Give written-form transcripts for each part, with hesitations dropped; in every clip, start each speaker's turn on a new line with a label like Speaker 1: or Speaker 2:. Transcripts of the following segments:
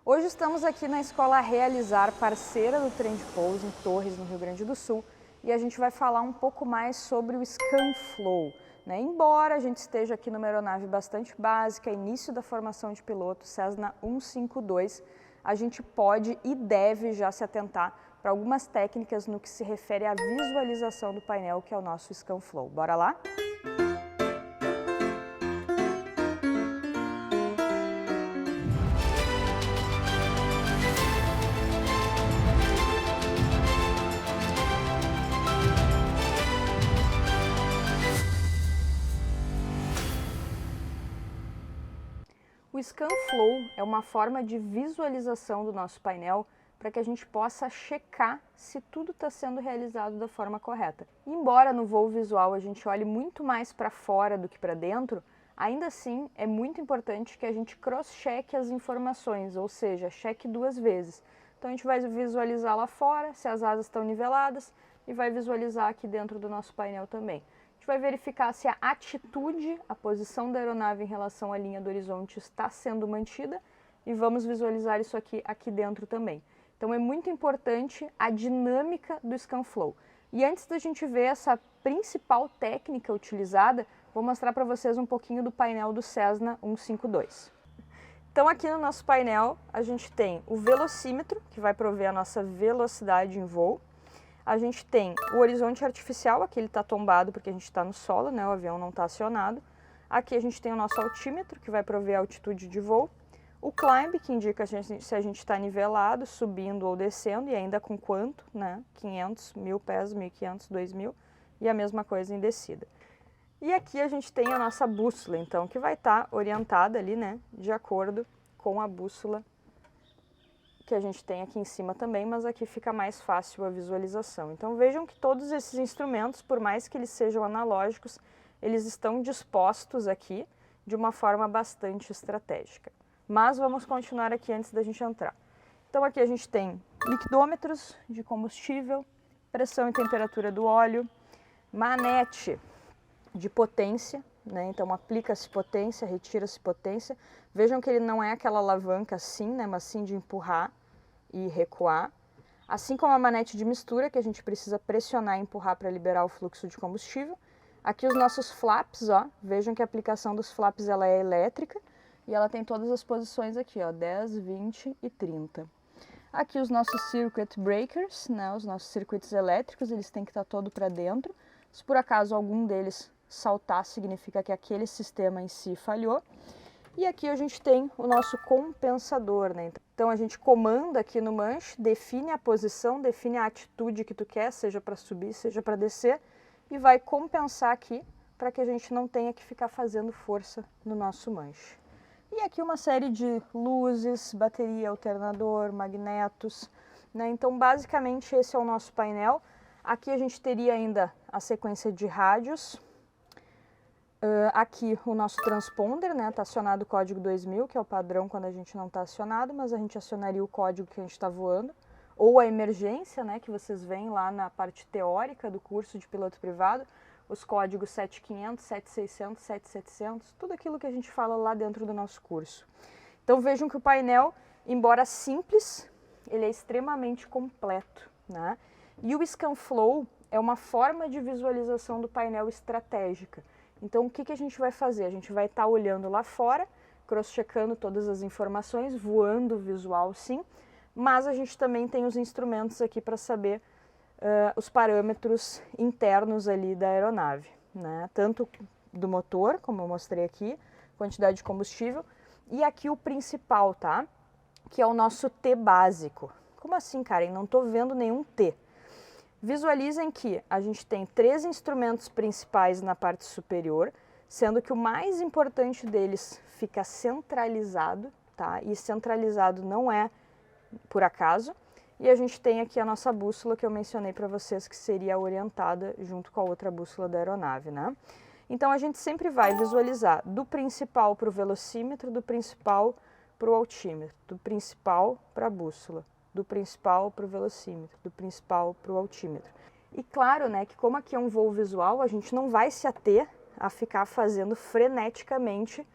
Speaker 1: Hoje estamos aqui na Escola Realizar, parceira do Trem de Pouso, em Torres, no Rio Grande do Sul, e a gente vai falar um pouco mais sobre o Scanflow. Embora a gente esteja aqui numa aeronave bastante básica, início da formação de piloto, Cessna 152, a gente pode e deve já se atentar para algumas técnicas no que se refere à visualização do painel, que é o nosso Scanflow. Bora lá? O Scanflow é uma forma de visualização do nosso painel para que a gente possa checar se tudo está sendo realizado da forma correta. Embora no voo visual a gente olhe muito mais para fora do que para dentro, ainda assim é muito importante que a gente cross-cheque as informações, ou seja, cheque duas vezes. Então a gente vai visualizar lá fora se as asas estão niveladas e vai visualizar aqui dentro do nosso painel também. A gente vai verificar se a atitude, a posição da aeronave em relação à linha do horizonte está sendo mantida e vamos visualizar isso aqui dentro também. Então é muito importante a dinâmica do Scanflow. E antes da gente ver essa principal técnica utilizada, vou mostrar para vocês um pouquinho do painel do Cessna 152. Então aqui no nosso painel a gente tem o velocímetro, que vai prover a nossa velocidade em voo. A gente tem o horizonte artificial, aqui ele está tombado porque a gente está no solo, o avião não está acionado. Aqui a gente tem o nosso altímetro, que vai prover a altitude de voo. O climb, que indica se a gente está nivelado, subindo ou descendo, e ainda com quanto, 500, 1000 pés, 1500, 2000, e a mesma coisa em descida. E aqui a gente tem a nossa bússola, então, que vai estar orientada ali, de acordo com a bússola que a gente tem aqui em cima também, mas aqui fica mais fácil a visualização. Então vejam que todos esses instrumentos, por mais que eles sejam analógicos, eles estão dispostos aqui de uma forma bastante estratégica. Mas vamos continuar aqui antes da gente entrar. Então aqui a gente tem liquidômetros de combustível, pressão e temperatura do óleo, manete de potência, então aplica-se potência, retira-se potência. Vejam que ele não é aquela alavanca assim, mas sim de empurrar e recuar. Assim como a manete de mistura, que a gente precisa pressionar e empurrar para liberar o fluxo de combustível. Aqui os nossos flaps, vejam que a aplicação dos flaps ela é elétrica e ela tem todas as posições aqui, 10, 20 e 30. Aqui os nossos circuit breakers, os nossos circuitos elétricos, eles têm que estar todo para dentro. Se por acaso algum deles saltar, significa que aquele sistema em si falhou. E aqui a gente tem o nosso compensador, Então a gente comanda aqui no manche, define a posição, define a atitude que tu quer, seja para subir, seja para descer, e vai compensar aqui para que a gente não tenha que ficar fazendo força no nosso manche. E aqui uma série de luzes, bateria, alternador, magnetos, Então basicamente esse é o nosso painel. Aqui a gente teria ainda a sequência de rádios. Aqui o nosso transponder, está acionado o código 2000, que é o padrão quando a gente não está acionado, mas a gente acionaria o código que a gente está voando, ou a emergência, que vocês veem lá na parte teórica do curso de piloto privado, os códigos 7500, 7600, 7700, tudo aquilo que a gente fala lá dentro do nosso curso. Então vejam que o painel, embora simples, ele é extremamente completo, E o Scanflow é uma forma de visualização do painel estratégica. Então, o que a gente vai fazer? A gente vai estar olhando lá fora, cross-checando todas as informações, voando visual sim, mas a gente também tem os instrumentos aqui para saber os parâmetros internos ali da aeronave, Tanto do motor, como eu mostrei aqui, quantidade de combustível, e aqui o principal, Que é o nosso T básico. Como assim, Karen? Não estou vendo nenhum T. Visualizem que a gente tem 3 instrumentos principais na parte superior, sendo que o mais importante deles fica centralizado, E centralizado não é por acaso. E a gente tem aqui a nossa bússola que eu mencionei para vocês, que seria orientada junto com a outra bússola da aeronave, Então a gente sempre vai visualizar do principal para o velocímetro, do principal para o altímetro, do principal para a bússola, do principal para o velocímetro, do principal para o altímetro. E claro, que como aqui é um voo visual, a gente não vai se ater a ficar fazendo freneticamente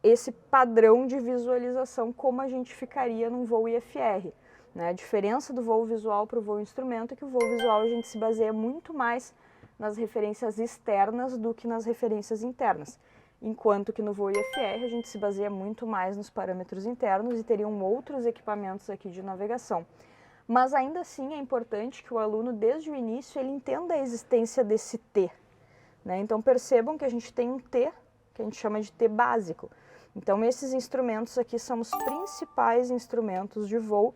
Speaker 1: esse padrão de visualização como a gente ficaria num voo IFR. Né? A diferença do voo visual para o voo instrumento é que o voo visual a gente se baseia muito mais nas referências externas do que nas referências internas, enquanto que no voo IFR a gente se baseia muito mais nos parâmetros internos e teriam outros equipamentos aqui de navegação. Mas ainda assim é importante que o aluno, desde o início, ele entenda a existência desse T. Né? Então percebam que a gente tem um T, que a gente chama de T básico. Então esses instrumentos aqui são os principais instrumentos de voo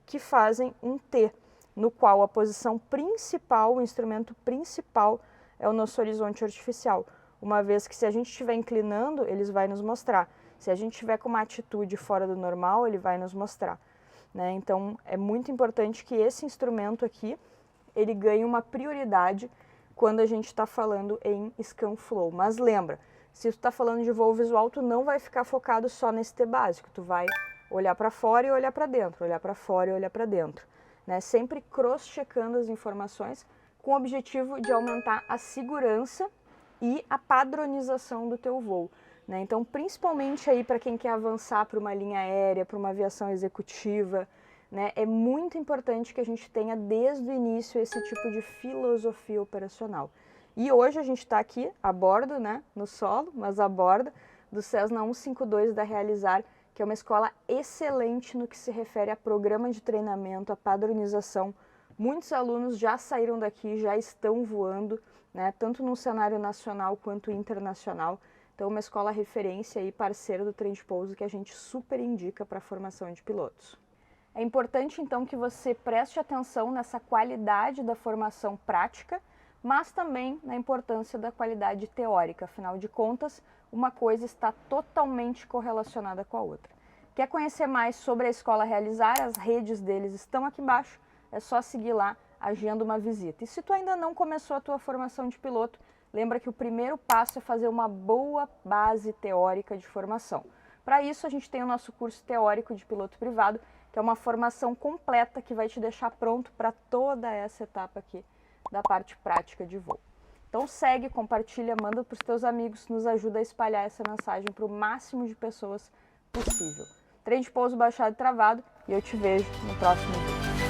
Speaker 1: que fazem um T, no qual a posição principal, o instrumento principal, é o nosso horizonte artificial. Uma vez que se a gente estiver inclinando, ele vai nos mostrar. Se a gente estiver com uma atitude fora do normal, ele vai nos mostrar. Né? Então é muito importante que esse instrumento aqui, ele ganhe uma prioridade quando a gente está falando em Scanflow. Mas lembra, se tu está falando de voo visual, tu não vai ficar focado só nesse T básico, tu vai olhar para fora e olhar para dentro, olhar para fora e olhar para dentro. Né? Sempre cross-checando as informações com o objetivo de aumentar a segurança e a padronização do teu voo. Né? Então, principalmente aí para quem quer avançar para uma linha aérea, para uma aviação executiva, né? É muito importante que a gente tenha desde o início esse tipo de filosofia operacional. E hoje a gente está aqui a bordo, né? No solo, mas a bordo do Cessna 152 da Realizar, que é uma escola excelente no que se refere a programa de treinamento, a padronização. Muitos alunos já saíram daqui, já estão voando, né? Tanto no cenário nacional quanto internacional. Então, uma escola referência e parceira do trem de pouso que a gente super indica para a formação de pilotos. É importante, então, que você preste atenção nessa qualidade da formação prática, mas também na importância da qualidade teórica. Afinal de contas, uma coisa está totalmente correlacionada com a outra. Quer conhecer mais sobre a Escola Realizar? As redes deles estão aqui embaixo. É só seguir lá, agenda uma visita. E se tu ainda não começou a tua formação de piloto, lembra que o primeiro passo é fazer uma boa base teórica de formação. Para isso, a gente tem o nosso curso teórico de piloto privado, que é uma formação completa que vai te deixar pronto para toda essa etapa aqui da parte prática de voo. Então segue, compartilha, manda para os teus amigos, nos ajuda a espalhar essa mensagem para o máximo de pessoas possível. Trem de pouso baixado e travado e eu te vejo no próximo vídeo.